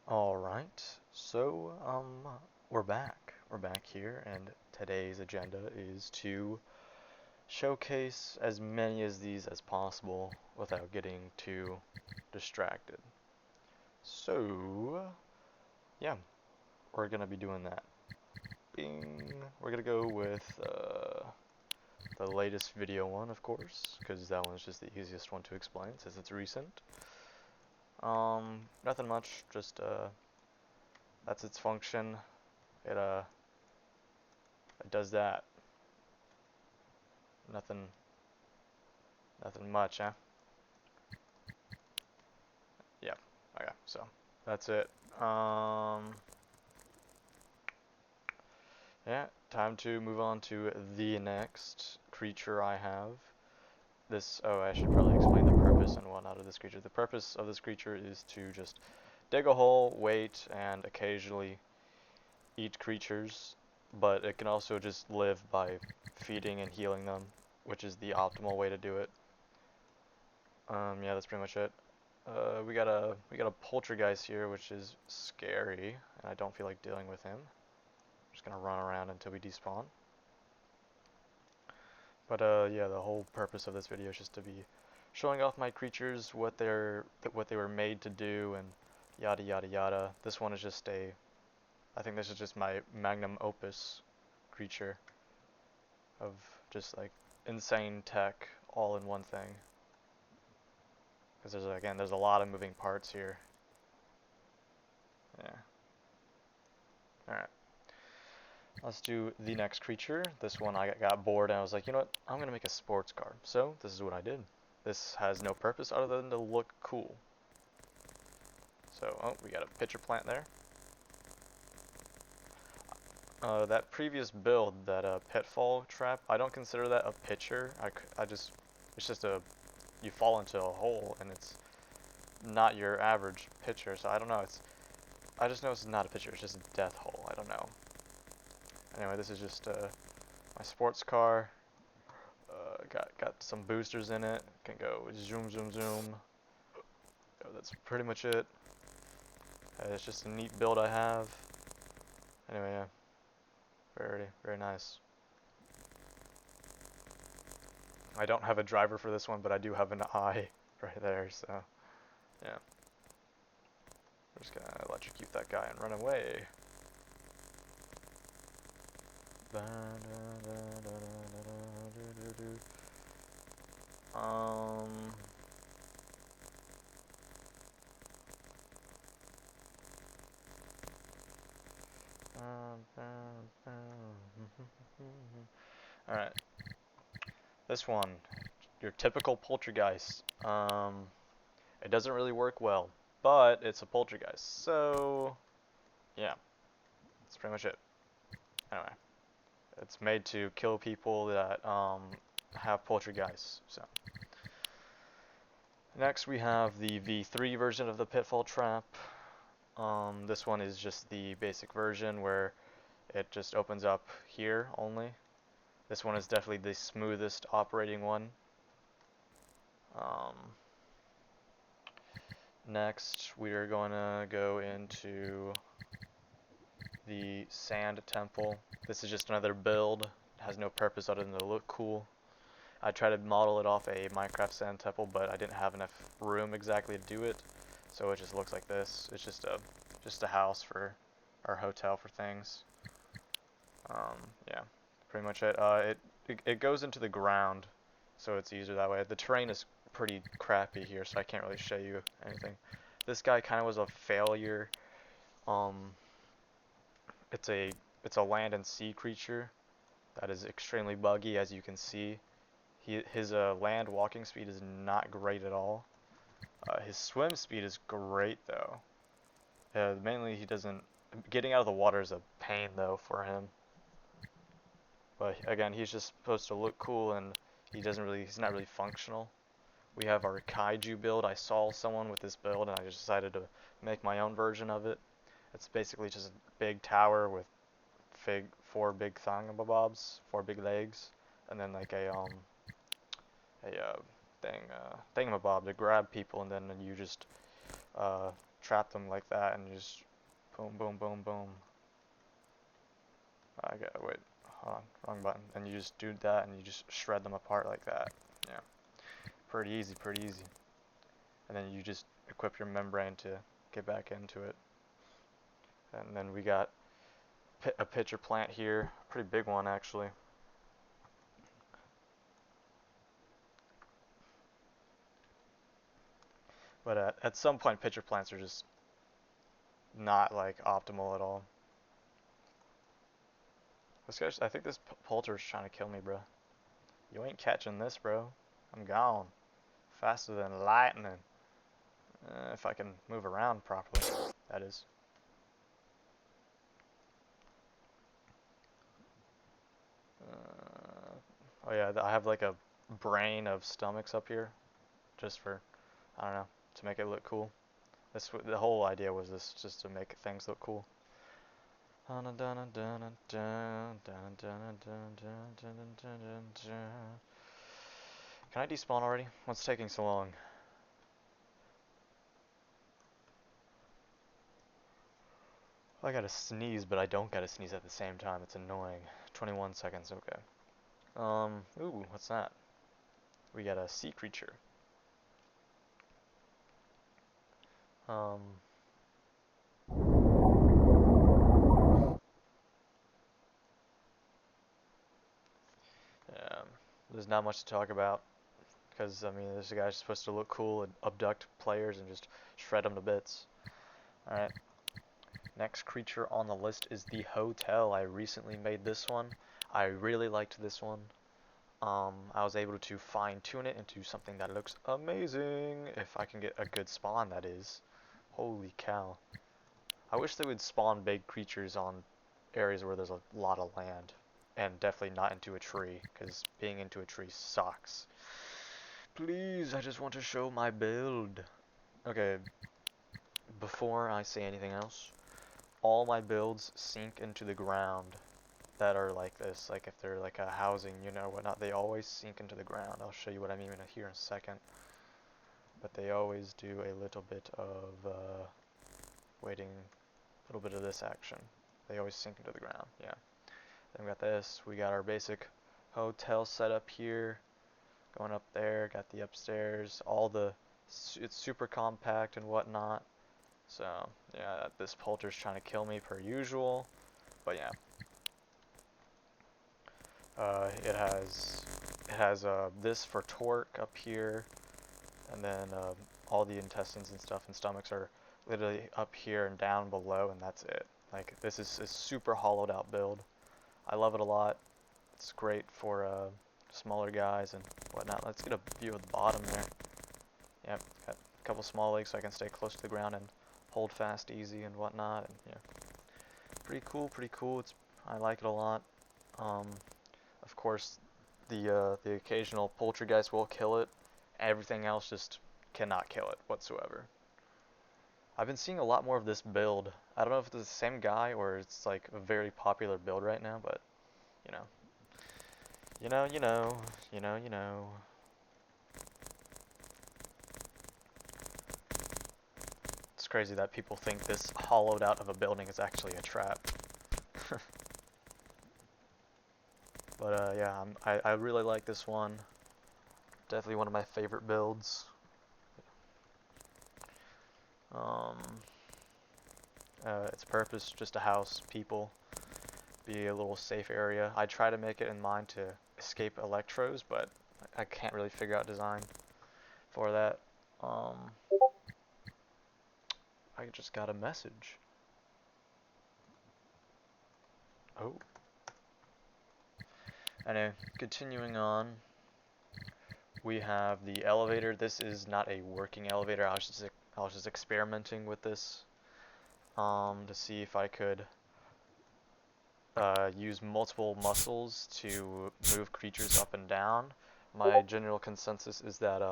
Alright, so we're back. We're back here, and today's agenda is to showcase as many of these as possible without getting too distracted. So, yeah, we're gonna be doing that. Bing! We're gonna go with the latest video one, of course, because that one's just the easiest one to explain since it's recent. Nothing much, just that's its function. It it does that. Nothing Nothing much, huh? Yep. Okay, so that's it. Yeah, time to move on to the next creature I have. I should probably explain the purpose and whatnot of this creature. The purpose of this creature is to just dig a hole, wait, and occasionally eat creatures, but it can also just live by feeding and healing them, which is the optimal way to do it. Yeah, that's pretty much it. We got a poltergeist here, which is scary, and I don't feel like dealing with him. I'm just gonna run around until we despawn. But yeah, the whole purpose of this video is just to be showing off my creatures, what they were made to do, and yada yada yada. This one is just I think this is just my magnum opus creature of just like insane tech all in one thing. Because there's a lot of moving parts here. Yeah. Alright. Let's do the next creature. This one I got bored and I was like, you know what? I'm going to make a sports card. So this is what I did. This has no purpose other than to look cool. So, we got a pitcher plant there. That previous build, that pitfall trap, I don't consider that a pitcher. It's just you fall into a hole and it's not your average pitcher. So I don't know. I just know it's not a pitcher. It's just a death hole. I don't know. Anyway, this is just my sports car. Got some boosters in it. Can go zoom, zoom, zoom. That's pretty much it. It's just a neat build I have. Anyway, yeah. Very nice. I don't have a driver for this one, but I do have an eye right there, so yeah. We're just gonna electrocute that guy and run away. Alright. This one, your typical poltergeist. It doesn't really work well, but it's a poltergeist, so yeah, that's pretty much it. Anyway, it's made to kill people that have poltergeists. So next we have the V3 version of the Pitfall Trap. This one is just the basic version where it just opens up here only. This one is definitely the smoothest operating one. Next, we are going to go into the Sand Temple. This is just another build. It has no purpose other than to look cool. I tried to model it off a Minecraft Sand Temple, but I didn't have enough room exactly to do it, so it just looks like this. It's just a house for our hotel for things. Yeah, pretty much it. It goes into the ground, so it's easier that way. The terrain is pretty crappy here, so I can't really show you anything. This guy kind of was a failure. It's a land and sea creature that is extremely buggy, as you can see. His land walking speed is not great at all. His swim speed is great though. Mainly getting out of the water is a pain though for him. But again, he's just supposed to look cool and he's not really functional. We have our kaiju build. I saw someone with this build and I just decided to make my own version of it. It's basically just a big tower with four big four big legs, and then like a thingamabob to grab people, and then you just trap them like that, and you just boom, boom, boom, boom. I got wait, hold on, wrong button. And you just do that, and you just shred them apart like that. Yeah, pretty easy, pretty easy. And then you just equip your membrane to get back into it. And then we got a pitcher plant here, pretty big one actually. But at some point, pitcher plants are just not like optimal at all. This guy, I think this poulter's trying to kill me, bro. You ain't catching this, bro. I'm gone. Faster than lightning. If I can move around properly, that is. Oh yeah, I have like a brain of stomachs up here, just for, I don't know, to make it look cool. The whole idea was this, just to make things look cool. Can I despawn already? What's taking so long? I gotta sneeze, but I don't gotta sneeze at the same time. It's annoying. 21 seconds, okay. Ooh, what's that? We got a sea creature. Yeah, there's not much to talk about, because, I mean, this guy's supposed to look cool and abduct players and just shred them to bits. Alright. Next creature on the list is the hotel. I recently made this one. I really liked this one. I was able to fine tune it into something that looks amazing, if I can get a good spawn, that is. Holy cow. I wish they would spawn big creatures on areas where there's a lot of land, and definitely not into a tree, because being into a tree sucks. Please, I just want to show my build. Okay, before I say anything else, all my builds sink into the ground that are like this, like if they're like a housing, you know, whatnot, they always sink into the ground. I'll show you what I mean here in a second. But they always do a little bit of, waiting, a little bit of this action. They always sink into the ground, yeah. Then we got this, we got our basic hotel setup here, going up there, got the upstairs, it's super compact and whatnot. So, yeah, this poulter's trying to kill me per usual, but yeah. It has this for torque up here, and then all the intestines and stuff and stomachs are literally up here and down below, and that's it. Like, this is a super hollowed out build. I love it a lot. It's great for smaller guys and whatnot. Let's get a view of the bottom there. Yep, got a couple small legs so I can stay close to the ground and hold fast easy and whatnot. And yeah, pretty cool, pretty cool. I like it a lot. Of course, the occasional poltergeist will kill it. Everything else just cannot kill it whatsoever. I've been seeing a lot more of this build. I don't know if it's the same guy or it's like a very popular build right now, but you know. You know. It's crazy that people think this hollowed out of a building is actually a trap. But yeah, I really like this one. Definitely one of my favorite builds. Its purpose, just to house people, be a little safe area. I try to make it in mind to escape electros, but I can't really figure out design for that. I just got a message. Oh. Anyway, continuing on, we have the elevator. This is not a working elevator. I was just experimenting with this to see if I could use multiple muscles to move creatures up and down. My general consensus is that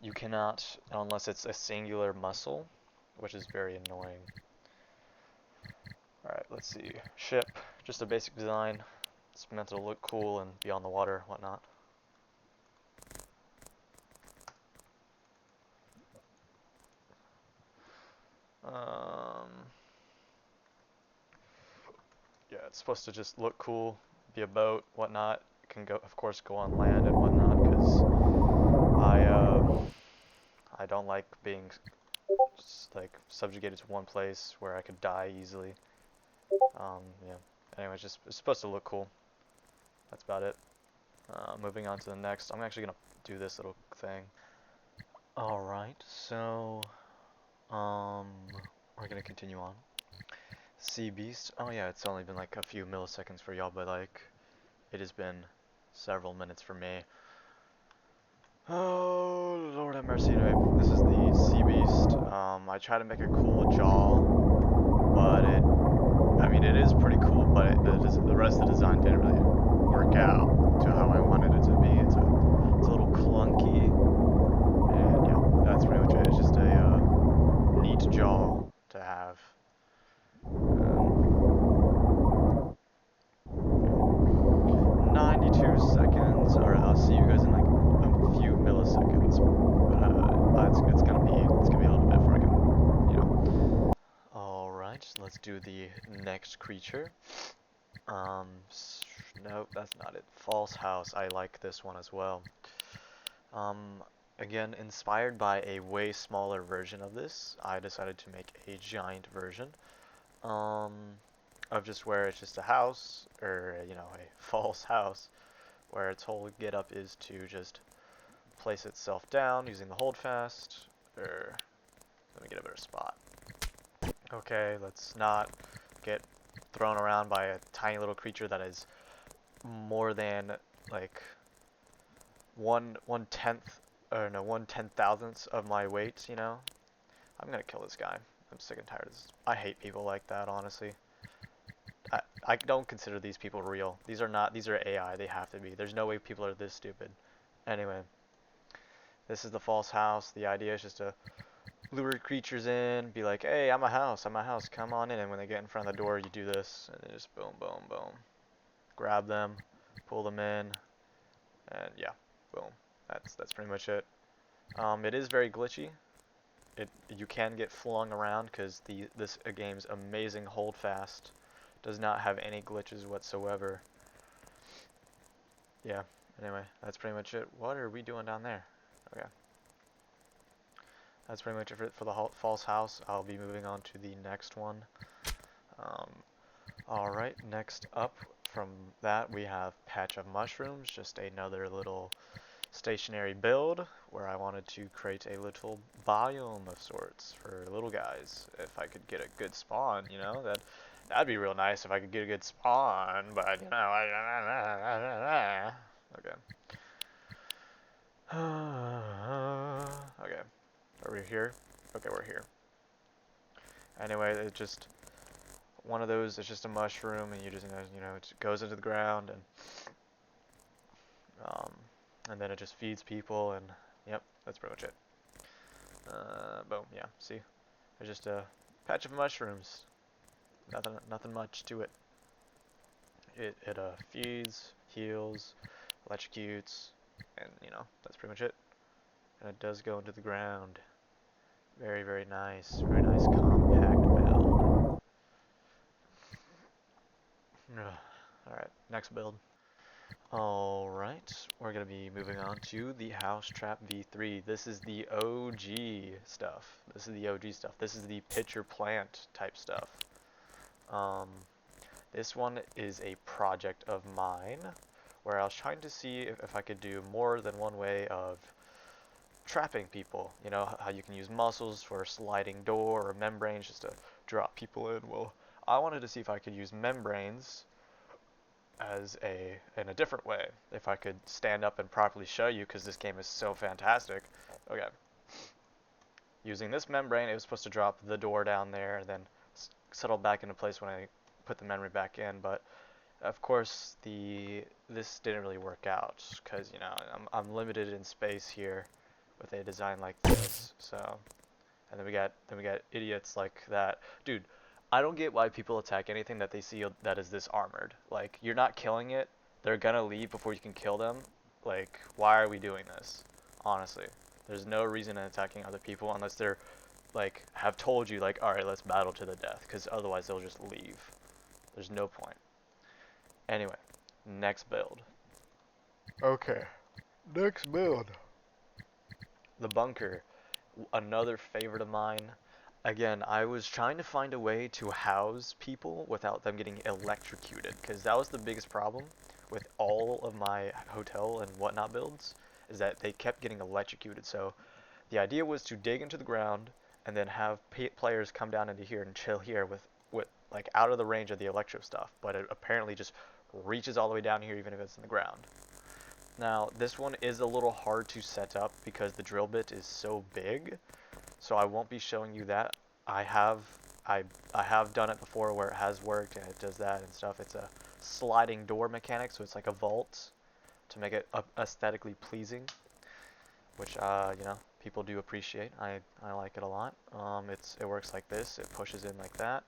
you cannot, unless it's a singular muscle, which is very annoying. Alright, let's see. Ship, just a basic design. It's meant to look cool and be on the water, whatnot. Yeah, it's supposed to just look cool, be a boat, whatnot. It can go, of course, go on land and whatnot, because I don't like being like subjugated to one place where I could die easily. Yeah. Anyway, it's supposed to look cool. That's about it. Moving on to the next. I'm actually gonna do this little thing. All right, so we're gonna continue on. Sea Beast. Oh yeah, it's only been like a few milliseconds for y'all, but like it has been several minutes for me. Oh Lord have mercy. Anyway, this is the Sea Beast. I try to make a cool jaw, but I mean, it is pretty cool, but the rest of the design didn't really work out to how I wanted it to be. It's a little clunky, and yeah, that's pretty much it. It's just a neat jaw to have. 92 seconds. Alright, I'll see you guys in like a few milliseconds. But it's gonna be a little bit before I can, you know. Alright, let's do the next creature. Nope, that's not it. False House. I like this one as well. Again, inspired by a way smaller version of this, I decided to make a giant version. Of just where it's just a house, or you know, a false house, where its whole getup is to just place itself down using the holdfast, or let me get a better spot. Okay, let's not get thrown around by a tiny little creature that is more than like one tenth, or no, 1/10,000th of my weight. You know, I'm gonna kill this guy. I'm sick and tired of this. I hate people like that, honestly. I don't consider these people real. These are AI. They have to be. There's no way people are this stupid. Anyway, this is the false house. The idea is just to lure creatures in, be like, hey, I'm a house, come on in. And when they get in front of the door, you do this, and then just boom, boom, boom. Grab them, pull them in, and yeah, boom. That's pretty much it. It is very glitchy. You can get flung around because this game's amazing holdfast does not have any glitches whatsoever. Yeah, anyway, that's pretty much it. What are we doing down there? Okay. That's pretty much it for the false house. I'll be moving on to the next one. Alright, next up from that we have Patch of Mushrooms, just another little stationary build where I wanted to create a little biome of sorts for little guys. If I could get a good spawn, you know, that'd be real nice if I could get a good spawn, but you know, okay. Okay, are we here? Okay, we're here. Anyway, it just one of those. It's just a mushroom, and you just you know it goes into the ground, and then it just feeds people, and yep, that's pretty much it. Boom. Yeah. See, it's just a patch of mushrooms. Nothing much to it. It feeds, heals, electrocutes, and you know that's pretty much it. And it does go into the ground. Very nice. Very nice compact build. Alright, next build. Alright, we're going to be moving on to the House Trap V3. This is the OG stuff. This is the pitcher plant type stuff. This one is a project of mine where I was trying to see if I could do more than one way of trapping people. You know, how you can use muscles for a sliding door or membranes just to drop people in. Well, I wanted to see if I could use membranes in a different way. If I could stand up and properly show you, because this game is so fantastic. Okay. Using this membrane, it was supposed to drop the door down there and then settle back into place when I put the memory back in, but of course this didn't really work out because you know I'm limited in space here with a design like this. So, and then we got idiots like that, dude. I don't get why people attack anything that they see that is this armored. Like, you're not killing it, they're gonna leave before you can kill them. Like, why are we doing this? Honestly, there's no reason in attacking other people unless they're like have told you like, all right, let's battle to the death, because otherwise they'll just leave. There's no point. Anyway, next build. Okay, next build. The bunker, another favorite of mine. Again, I was trying to find a way to house people without them getting electrocuted, because that was the biggest problem with all of my hotel and whatnot builds, is that they kept getting electrocuted. So the idea was to dig into the ground and then have players come down into here and chill here with like out of the range of the electro stuff, but it apparently just reaches all the way down here even if it's in the ground. Now, this one is a little hard to set up because the drill bit is so big, so I won't be showing you that. I have I have done it before where it has worked and it does that and stuff. It's a sliding door mechanic, so it's like a vault to make it aesthetically pleasing, which you know, people do appreciate. I like it a lot. It works like this. It pushes in like that.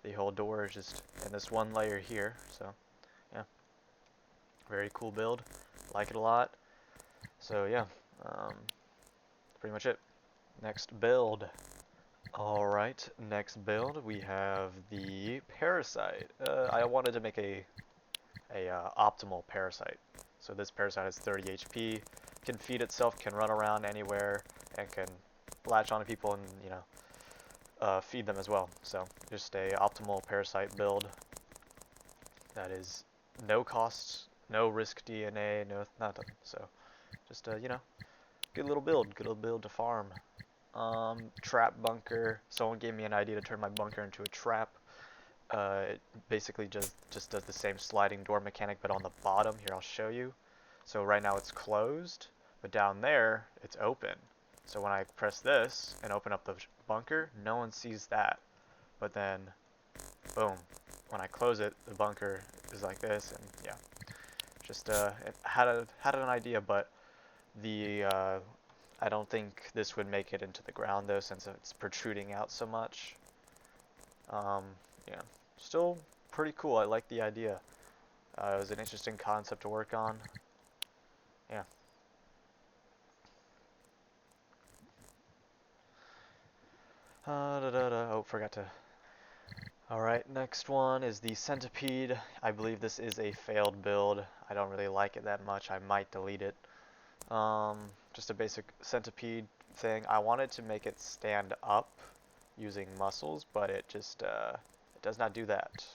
The whole door is just in this one layer here. So yeah, very cool build. Like it a lot. So yeah, pretty much it. Next build. Alright, next build we have the Parasite. I wanted to make a optimal Parasite. So this Parasite has 30 HP, can feed itself, can run around anywhere, and can latch onto people and, you know, feed them as well. So just a optimal Parasite build that is no cost, no risk DNA, no nothing. So just, you know, good little build to farm. Trap bunker. Someone gave me an idea to turn my bunker into a trap. It basically just does the same sliding door mechanic, but on the bottom. Here, I'll show you. So right now it's closed, but down there it's open. So when I press this and open up the bunker, no one sees that. But then, boom, when I close it, the bunker is like this, and yeah, just it had an idea, but the I don't think this would make it into the ground though, since it's protruding out so much. Yeah, still pretty cool. I like the idea. It was an interesting concept to work on. Yeah. Oh, forgot to. Alright, next one is the Centipede. I believe this is a failed build. I don't really like it that much. I might delete it. Just a basic Centipede thing. I wanted to make it stand up using muscles, but it just it does not do that.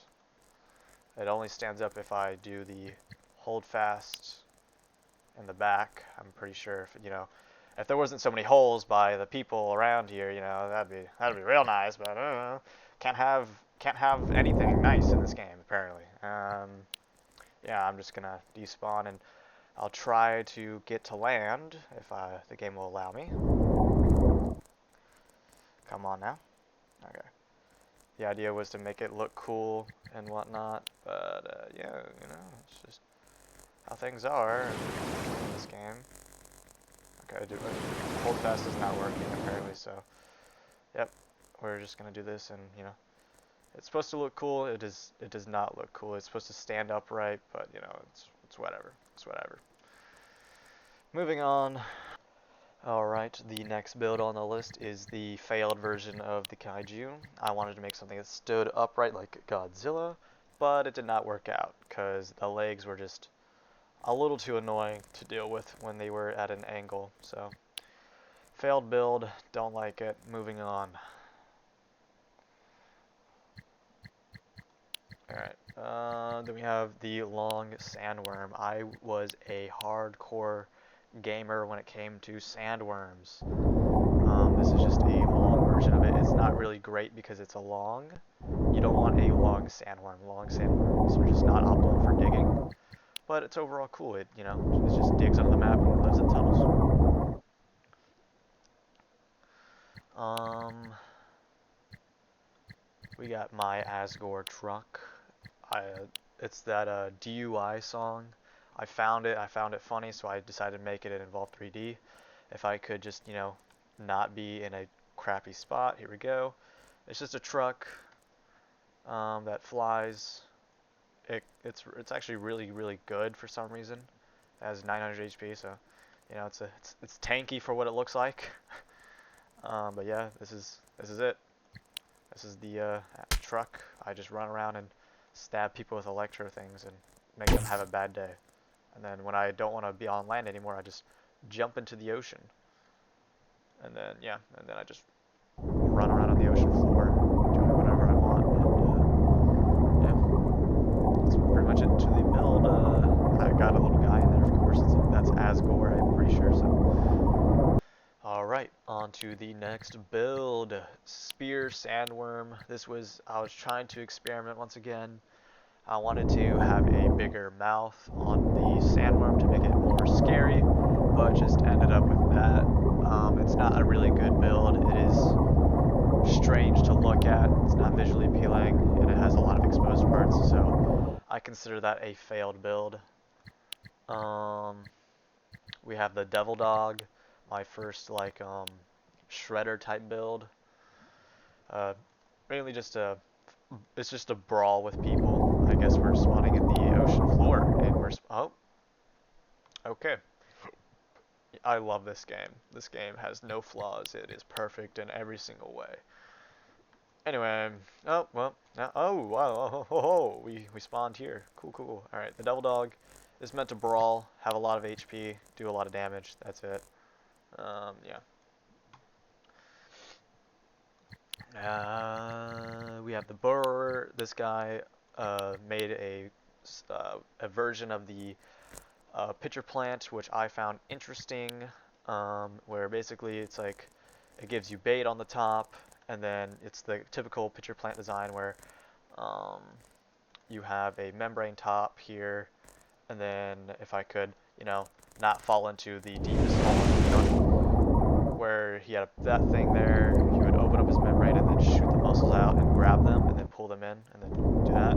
It only stands up if I do the hold fast in the back. I'm pretty sure if, you know, if there wasn't so many holes by the people around here, you know, that'd be real nice, but I don't know. Can't have anything nice in this game apparently. Yeah, I'm just gonna despawn and I'll try to get to land if the game will allow me. Come on now. Okay. The idea was to make it look cool and whatnot, but yeah, you know, it's just how things are in this game. Okay, hold fast is not working apparently, so yep, we're just gonna do this, and you know, it's supposed to look cool. It does not look cool. It's supposed to stand upright, but you know, it's whatever. It's whatever. Moving on. Alright, the next build on the list is the failed version of the Kaiju. I wanted to make something that stood upright like Godzilla, but it did not work out because the legs were just a little too annoying to deal with when they were at an angle. So, failed build, don't like it, moving on. Alright, then we have the long sandworm. I was a hardcore gamer when it came to sandworms. This is just a long version of it. It's not really great because it's a long. You don't want a long sandworm. Long sandworms are just not optimal for digging. But it's overall cool. It, you know, it just digs under the map and lives in tunnels. We got my Asgore truck. It's that DUI song. I found it funny, so I decided to make it in Evolve 3D. If I could just, you know, not be in a crappy spot. Here we go. It's just a truck that flies. It's actually really good for some reason. It has 900 HP, so you know it's tanky for what it looks like. But yeah, this is this is it. This is the truck. I just run around and stab people with electro things and make them have a bad day. And then when I don't want to be on land anymore, I just jump into the ocean. And then, yeah, and then I just run around on the ocean floor doing whatever I want. And, yeah, that's pretty much it to the build. I got a little guy in there, of course. That's Asgore, I'm pretty sure, so. Alright, on to the next build. Spear Sandworm. I was trying to experiment once again. I wanted to have a bigger mouth on the sandworm to make it more scary, but just ended up with that. It's not a really good build. It is strange to look at. It's not visually appealing, and it has a lot of exposed parts, so I consider that a failed build. We have the Devil Dog, my first like shredder type build. Mainly just it's just a brawl with people. I guess we're spawning in the ocean floor, and oh, okay. I love this game. This game has no flaws. It is perfect in every single way. Anyway, oh well, oh wow, we spawned here. Cool. All right, the Devil Dog is meant to brawl, have a lot of HP, do a lot of damage. That's it. Yeah. We have the Burrower. This guy made a version of the pitcher plant, which I found interesting, where basically it's like it gives you bait on the top, and then it's the typical pitcher plant design where you have a membrane top here, and then if I could, not fall into the deepest hole, where he had that thing there, he would open up his membrane and then shoot the mussels out and grab them and then pull them in and then do that.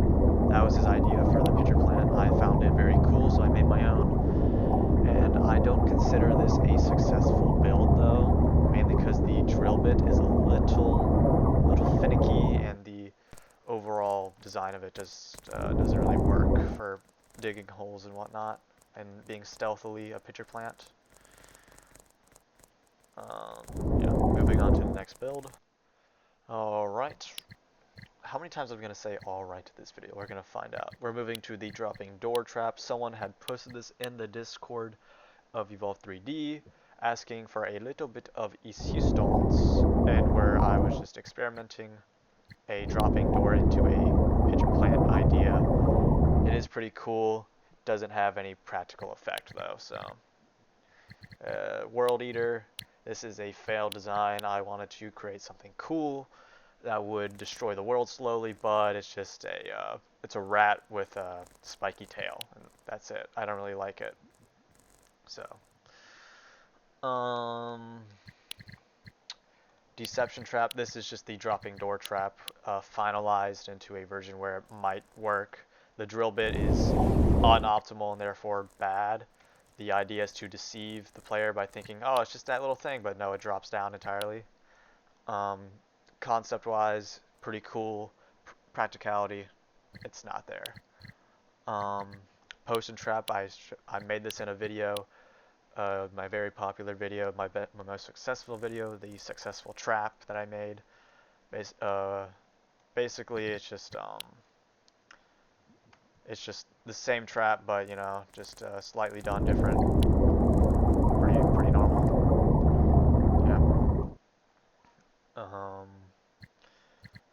That was his idea for the pitcher plant. I found it very cool, so I made my own. And I don't consider this a successful build though, mainly because the drill bit is a little finicky, and the overall design of it just doesn't really work for digging holes and whatnot, and being stealthily a pitcher plant. Yeah, moving on to the next build. Alright. How many times am I going to say alright to this video? We're going to find out. We're moving to the dropping door trap. Someone had posted this in the Discord of Evolve 3D, asking for a little bit of assistance, and where I was just experimenting a dropping door into a pitcher plant idea. It is pretty cool. Doesn't have any practical effect though, so. World Eater. This is a failed design. I wanted to create something cool that would destroy the world slowly, but it's just it's a rat with a spiky tail, and that's it. I don't really like it. So, Deception Trap. This is just the dropping door trap finalized into a version where it might work. The drill bit is unoptimal and therefore bad. The idea is to deceive the player by thinking, oh, it's just that little thing, but no, it drops down entirely. Concept-wise, pretty cool. Practicality, it's not there. Potion Trap, I made this in a video, my very popular video, my most successful video, the successful trap that I made. Basically, it's just the same trap, but just slightly done different. Pretty normal. Yeah.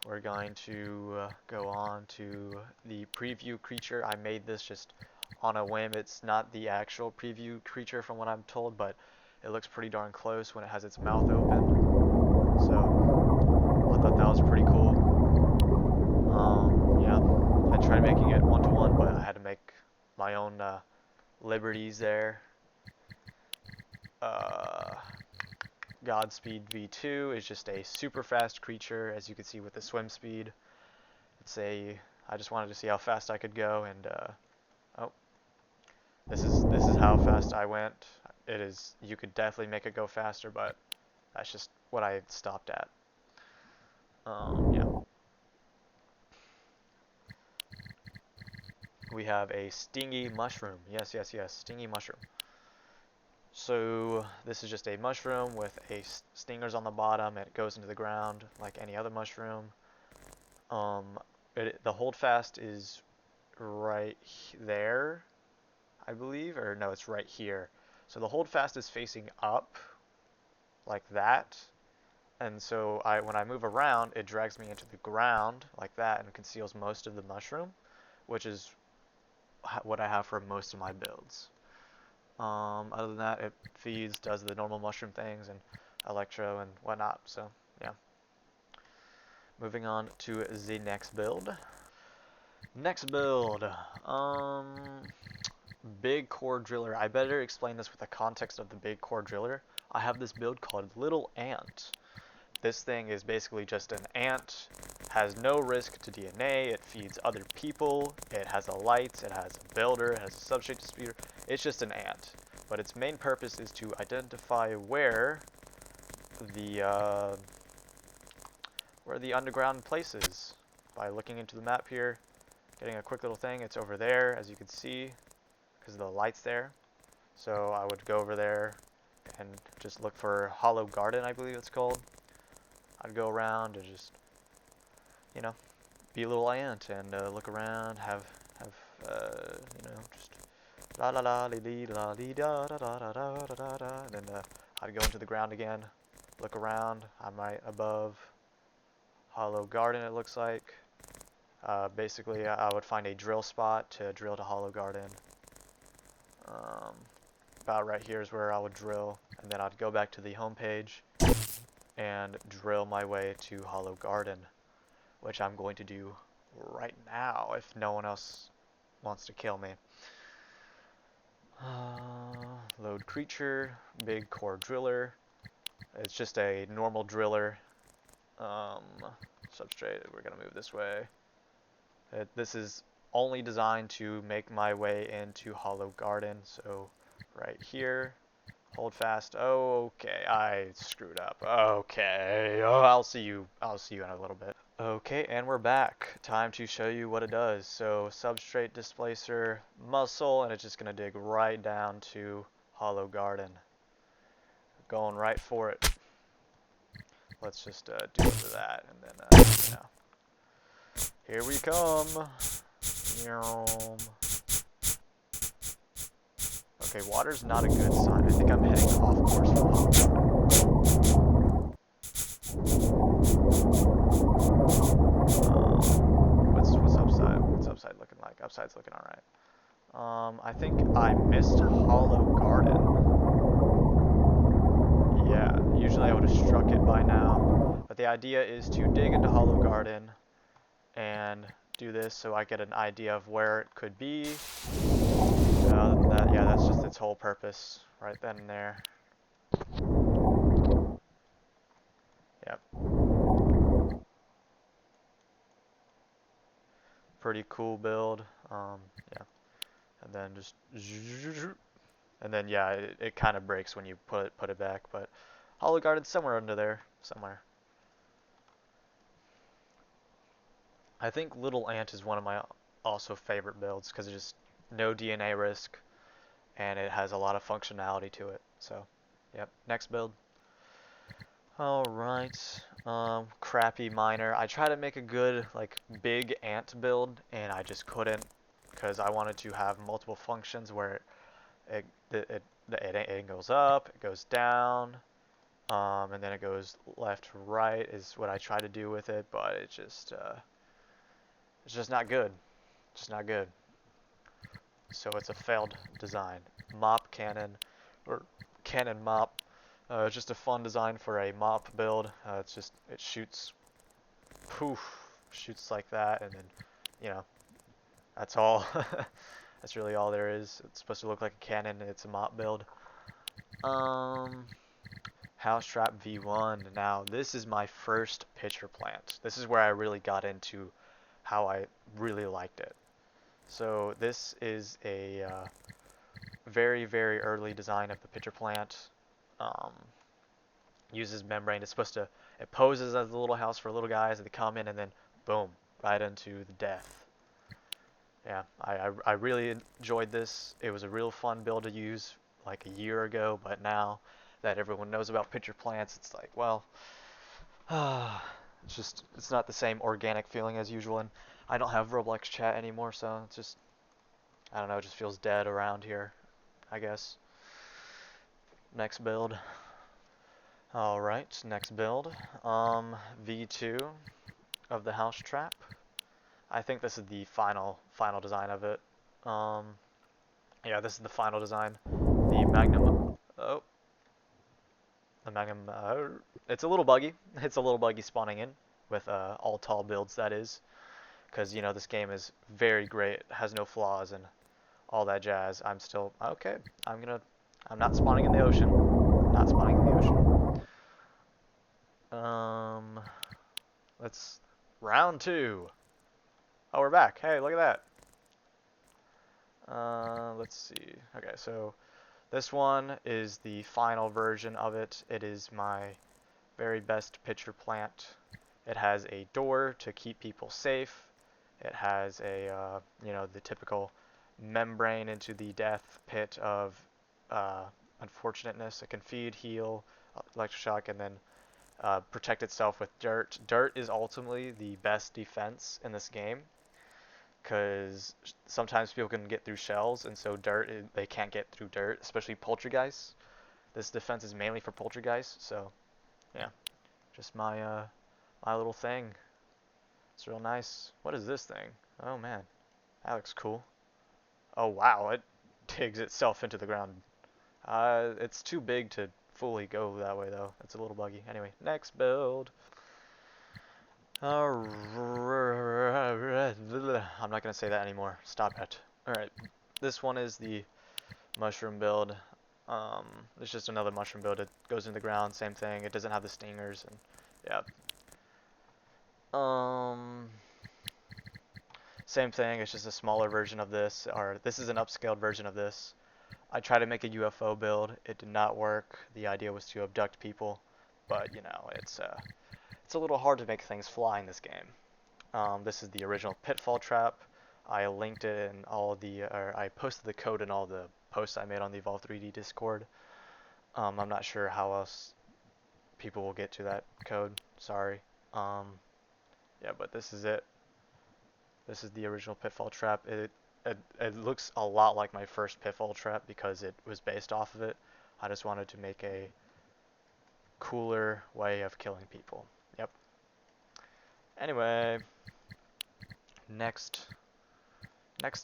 We're going to go on to the preview creature. I made this just on a whim. It's not the actual preview creature from what I'm told, but it looks pretty darn close when it has its mouth open. So I thought that was pretty cool. Yeah. I tried making it one-to-one, but I had to make my own liberties there. Godspeed V2 is just a super fast creature, as you can see with the swim speed. I just wanted to see how fast I could go, and oh, this is how fast I went. You could definitely make it go faster, but that's just what I stopped at. Yeah. We have a Stingy Mushroom. Yes, Stingy Mushroom. So this is just a mushroom with stingers on the bottom. It goes into the ground like any other mushroom. The holdfast is right there, I believe, or no, it's right here. So the holdfast is facing up, like that, and so when I move around, it drags me into the ground like that and conceals most of the mushroom, which is what I have for most of my builds. Other than that, it feeds, does the normal mushroom things, and electro and whatnot. So yeah. Moving on to the next build. Next build, big core driller. I better explain this with the context of the big core driller. I have this build called Little Ant. This thing is basically just an ant, has no risk to DNA, it feeds other people, it has a light, it has a builder, it has a substrate distributor. It's just an ant. But its main purpose is to identify where the underground place is by looking into the map here, getting a quick little thing. It's over there, as you can see, because the light's there. So I would go over there and just look for Hollow Garden, I believe it's called. I'd go around and just, you know, be a little ant and look around, just la la la li la li da da da da da da da, and then I'd go into the ground again, look around. I'm right above Hollow Garden, it looks like. Basically, I would find a drill spot to drill to Hollow Garden. About right here is where I would drill, and then I'd go back to the home page and drill my way to Hollow Garden, which I'm going to do right now if no one else wants to kill me. Load creature, big core driller. It's just a normal driller. Substrate, we're gonna move this way. This is only designed to make my way into Hollow Garden, so right here. Hold fast. Oh, okay, I screwed up. Okay, oh, I'll see you in a little bit. Okay, and we're back. Time to show you what it does. So, substrate displacer, muscle, and it's just gonna dig right down to Hollow Garden. Going right for it. Let's just do it for that, and then, here we come. Okay, water's not a good sign. I think I'm heading off course for this. What's upside? What's upside looking like? Upside's looking alright. I think I missed Hollow Garden. Yeah, usually I would have struck it by now. But the idea is to dig into Hollow Garden and do this so I get an idea of where it could be. Yeah, that's just its whole purpose right then and there. Yep. Pretty cool build. Yeah. And then just, and then yeah, it kind of breaks when you put it back, but Hollow Garden's somewhere under there, somewhere. I think Little Ant is one of my also favorite builds because it's just no DNA risk and it has a lot of functionality to it. So, yep, next build. Alright, crappy miner. I tried to make a good, like, big ant build, and I just couldn't, because I wanted to have multiple functions where it goes up, it goes down, and then it goes left, right, is what I try to do with it, but it's just not good. Just not good. So it's a failed design. Mop cannon, or cannon mop. Just a fun design for a mop build. It shoots, shoots like that, and then, that's all. That's really all there is. It's supposed to look like a cannon, and it's a mop build. House Trap V1. Now, this is my first pitcher plant. This is where I really got into how I really liked it. So this is a very, very early design of the pitcher plant. Uses membrane. It poses as a little house for little guys, and they come in and then boom, right into the death. Yeah, I really enjoyed this. It was a real fun build to use like a year ago, but now that everyone knows about pitcher plants, it's like, well, it's not the same organic feeling as usual, and I don't have Roblox chat anymore, so it's just, I don't know, it just feels dead around here, I guess. Next build. Alright, next build. V2 of the house trap. I think this is the final design of it. Yeah, this is the final design. The Magnum, the Magnum, it's a little buggy. It's a little buggy spawning in with all tall builds, that is. Because, you know, this game is very great, has no flaws and all that jazz. I'm still, okay, I'm not spawning in the ocean. Not spawning in the ocean. Let's, round 2. Oh, we're back. Hey, look at that. Let's see. Okay, so this one is the final version of it. It is my very best pitcher plant. It has a door to keep people safe. It has a, you know, the typical membrane into the death pit of unfortunateness. It can feed, heal, electroshock, and then protect itself with dirt. Dirt is ultimately the best defense in this game, because sometimes people can get through shells, and so they can't get through dirt, especially poltergeists. This defense is mainly for poltergeists, so yeah, just my my little thing. It's real nice. What is this thing? Oh man, that looks cool. Oh wow, it digs itself into the ground. It's too big to fully go that way though. It's a little buggy. Anyway, next build. I'm not gonna say that anymore. Stop it. Alright, this one is the mushroom build. It's just another mushroom build. It goes in the ground, same thing. It doesn't have the stingers, and yeah. Same thing, it's just a smaller version of this, or this is an upscaled version of this. I tried to make a UFO build. It did not work. The idea was to abduct people, but you know, it's a little hard to make things fly in this game. This is the original Pitfall Trap. I linked it in all the, or I posted the code in all the posts I made on the Evolve3D Discord. I'm not sure how else people will get to that code. Sorry. Yeah, but this is it. This is the original Pitfall Trap. It looks a lot like my first Pitfall Trap because it was based off of it. I just wanted to make a cooler way of killing people. Yep. Anyway, next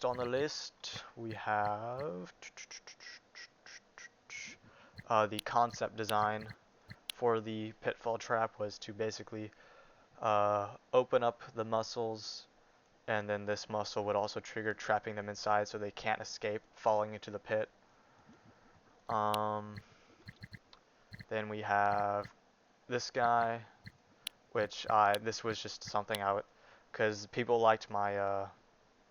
on the list we have the concept design for the Pitfall Trap was to basically open up the muscles, and then this muscle would also trigger trapping them inside so they can't escape falling into the pit. Then we have this guy, which this was just something because people liked my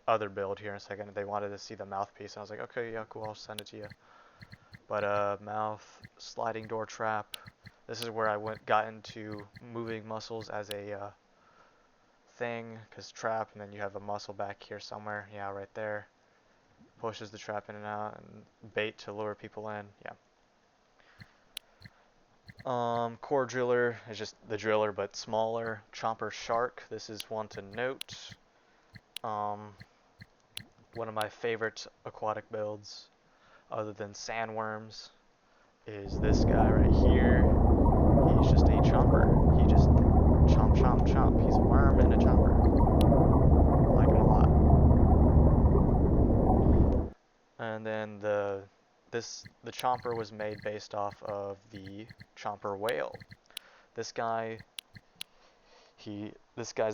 other build here in a second. They wanted to see the mouthpiece, and I was like, okay, yeah, cool, I'll send it to you. But mouth, sliding door trap. This is where I got into moving muscles as a thing, because trap, and then you have a muscle back here somewhere. Yeah, right there. Pushes the trap in and out, and bait to lure people in. Yeah. Core driller is just the driller but smaller. Chomper shark. This is one to note. One of my favorite aquatic builds, other than sandworms, is this guy right here. He's just a chomper. He just chomp, chomp, chomp. He's a worm and a chomper. I like him a lot. And then the chomper was made based off of the chomper whale. This guy's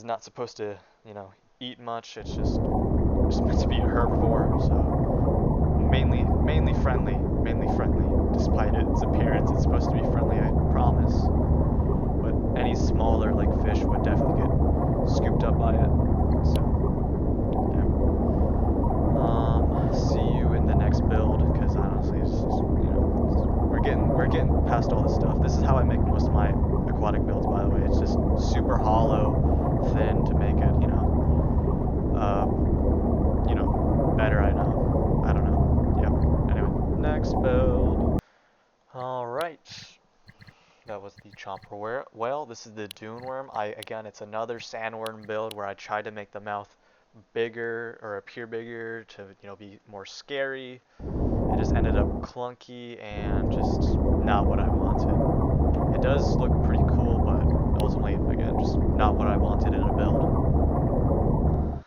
not supposed to, you know, eat much. It's just meant to be a herbivore, so mainly friendly. Despite its appearance, it's supposed to be friendly, I promise. But any smaller like fish would definitely get scooped up by it. So yeah. See you in the next build, because honestly, it's just, you know, we're getting past all this stuff. This is how I make most of my aquatic builds, by the way. It's just super hollow, thin to make it, you know, better. I don't know. Yep. Anyway, next build. that was the chomper whale. This is the dune worm. Again, it's another sandworm build where I tried to make the mouth bigger or appear bigger to, you know, be more scary. It just ended up clunky and just not what I wanted. It does look pretty cool, but ultimately, again, just not what I wanted in a build.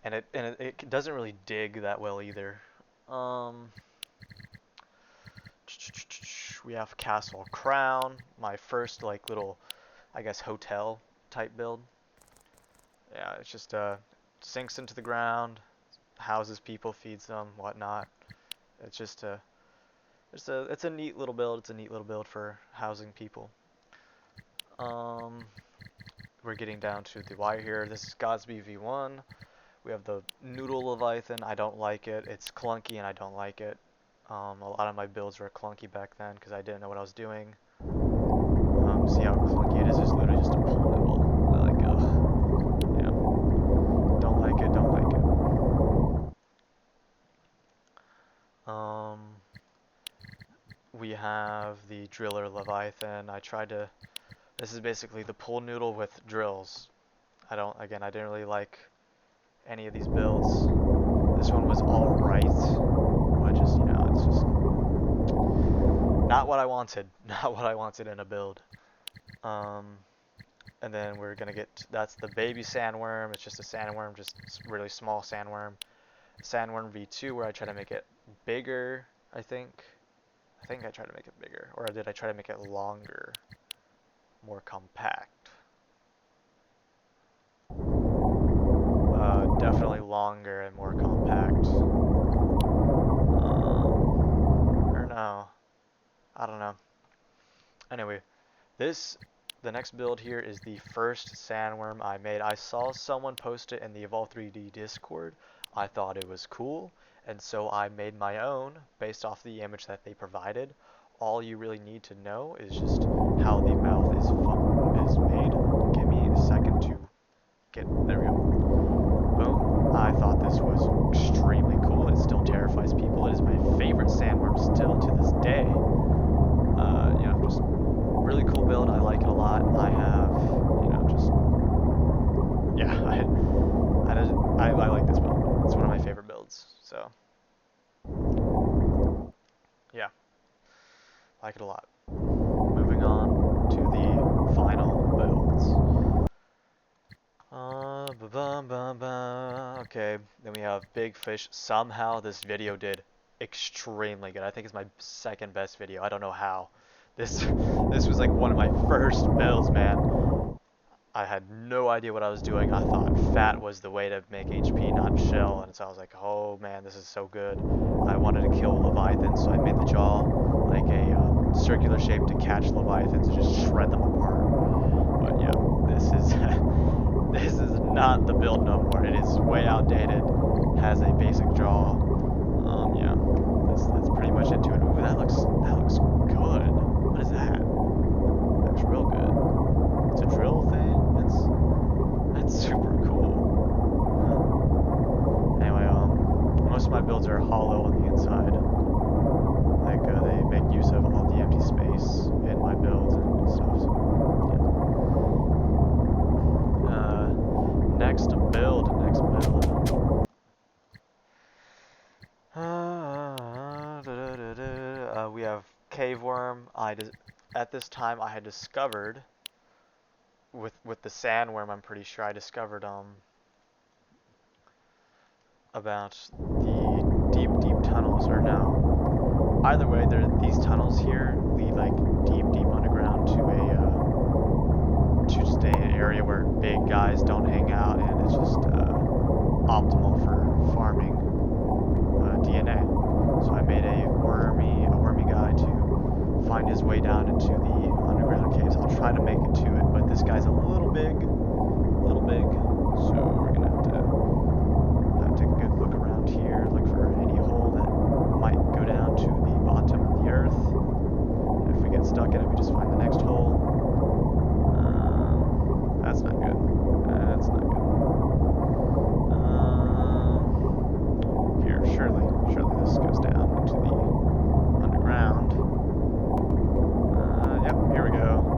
And it doesn't really dig that well either. We have Castle Crown, my first like little, I guess, hotel type build. Yeah, it's just sinks into the ground, houses people, feeds them, whatnot. It's just it's a neat little build. It's a neat little build for housing people. We're getting down to the wire here. This is Godsby V1. We have the Noodle Leviathan. I don't like it. It's clunky and I don't like it. A lot of my builds were clunky back then because I didn't know what I was doing. See how clunky it is? It's literally just a pool noodle. Like, yeah. Don't like it, don't like it. We have the Driller Leviathan. This is basically the pool noodle with drills. Again, I didn't really like any of these builds. This one was alright. Just, you know, it's just not what I wanted. Not what I wanted in a build. And then we're gonna that's the baby sandworm. It's just a sandworm, just really small sandworm. Sandworm V2, where I try to make it bigger, I think I tried to make it bigger. Or did I try to make it longer? More compact. Definitely longer and more compact. Or no. I don't know. Anyway, the next build here is the first sandworm I made. I saw someone post it in the Evolve3D Discord. I thought it was cool, and so I made my own based off the image that they provided. All you really need to know is just how the mouth is made. Give me a second to there we go. Boom. I thought this was extremely cool. It still terrifies people. It is my favorite sandworm still to this day. Yeah, just really cool build. I like it a lot. I have, you know, just yeah, I like this build. It's one of my favorite builds. So yeah, like it a lot. Moving on to the final builds. Okay, then we have Big Fish. Somehow this video did extremely good. I think it's my second best video. I don't know how. This was like one of my first builds, man. I had no idea what I was doing. I thought fat was the way to make HP, not shell, and so I was like, oh man, this is so good. I wanted to kill Leviathan, so I made the jaw like a circular shape to catch Leviathans and just shred them apart. But yeah, this is not the build no more. It is way outdated. Has a basic jaw. Yeah, that's pretty much it to it. Ooh, that looks good. What is that? That looks real good. It's a drill thing. That's super cool. Anyway, most of my builds are hollow on the inside. Like they make use of all the empty space in my builds and stuff. So, yeah. Next build. We have Cave Worm. At this time I had discovered with the sandworm, I'm pretty sure I discovered about the deep tunnels, or no. Either way, these tunnels here lead like deep underground to just an area where big guys don't hang out, and it's just optimal for farming DNA. So I made a wormy guy to find his way down into the underground caves. I'll try to make it to it, but this guy's a little big, so we're gonna have to take a good look around here, look for any hole that might go down to the bottom of the earth. And if we get stuck in it, we just find the next hole. That's not good. That's not good. Here, surely this goes down into the underground. Yep, here we go.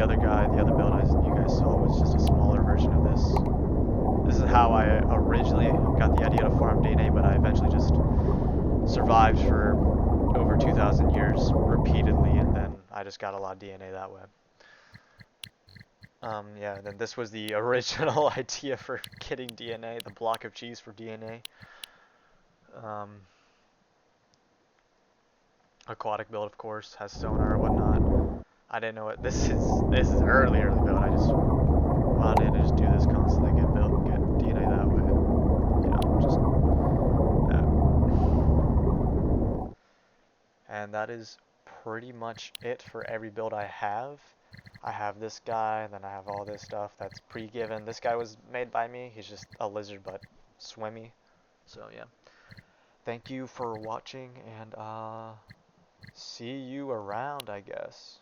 the other guy, the other build you guys saw was just a smaller version of this. This is how I originally got the idea to farm DNA, but I eventually just survived for over 2,000 years repeatedly, and then I just got a lot of DNA that way. Yeah, then this was the original idea for getting DNA, the block of cheese for DNA. Aquatic build, of course, has sonar and whatnot. I didn't know it. This is an early build. I just wanted to just do this constantly, get DNA that way. You know, just that. And that is pretty much it for every build I have. I have this guy, then I have all this stuff that's pre-given. This guy was made by me. He's just a lizard, but swimmy. So yeah. Thank you for watching, and see you around, I guess.